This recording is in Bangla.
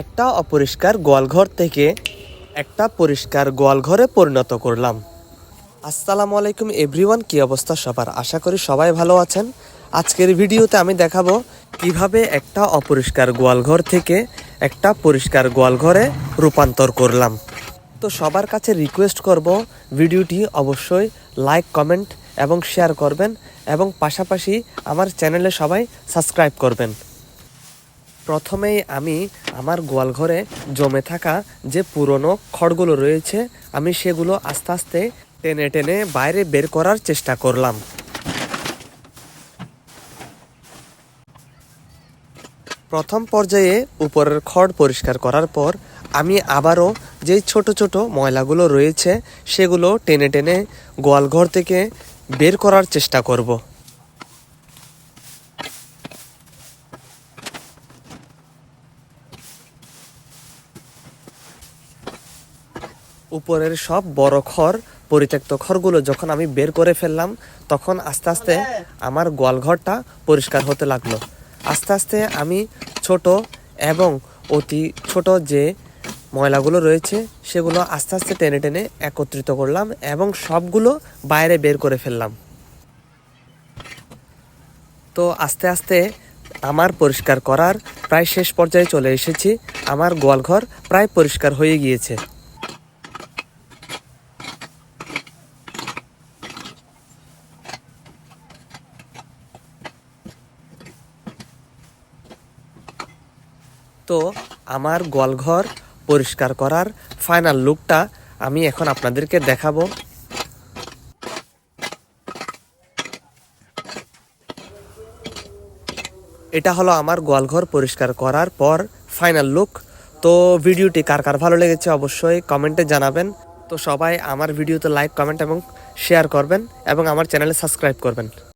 একটা অপরিষ্কার গোয়ালঘর থেকে একটা পরিষ্কার গোয়ালঘরে পরিণত করলাম। আসসালামু আলাইকুম এভরিওয়ান, কি অবস্থা সবার? আশা করি সবাই ভালো আছেন। আজকের ভিডিওতে আমি দেখাবো কিভাবে একটা অপরিষ্কার গোয়ালঘর থেকে একটা পরিষ্কার গোয়ালঘরে রূপান্তর করলাম। তো সবার কাছে রিকোয়েস্ট করব, ভিডিওটি অবশ্যই লাইক, কমেন্ট এবং শেয়ার করবেন এবং পাশাপাশি আমার চ্যানেলে সবাই সাবস্ক্রাইব করবেন। প্রথমেই আমি আমার গোয়ালঘরে জমে থাকা যে পুরনো খড়গুলো রয়েছে আমি সেগুলো আস্তে আস্তে টেনে টেনে বাইরে বের করার চেষ্টা করলাম। প্রথম পর্যায়ে উপরের খড় পরিষ্কার করার পর আমি আবারও যেই ছোট ছোট ময়লাগুলো রয়েছে সেগুলো টেনে টেনে গোয়ালঘর থেকে বের করার চেষ্টা করব। উপরের সব বড় খড়, পরিত্যক্ত খড়গুলো যখন আমি বের করে ফেললাম তখন আস্তে আস্তে আমার গোয়ালঘরটা পরিষ্কার হতে লাগলো। আস্তে আস্তে আমি ছোট এবং অতি ছোট যে ময়লাগুলো রয়েছে সেগুলো আস্তে আস্তে টেনে টেনে একত্রিত করলাম এবং সবগুলো বাইরে বের করে ফেললাম। তো আস্তে আস্তে আমার পরিষ্কার করার প্রায় শেষ পর্যায়ে চলে এসেছি। আমার গোয়ালঘর প্রায় পরিষ্কার হয়ে গিয়েছে। তো আমার গোয়ালঘর পরিষ্কার করার ফাইনাল লুকটা আমি এখন আপনাদেরকে দেখাবো। এটা হলো আমার গোয়ালঘর পরিষ্কার করার পর ফাইনাল লুক। তো ভিডিওটি কার কার ভালো লেগেছে অবশ্যই কমেন্টে জানাবেন। তো সবাই আমার ভিডিওতে লাইক, কমেন্ট এবং শেয়ার করবেন এবং আমার চ্যানেলে সাবস্ক্রাইব করবেন।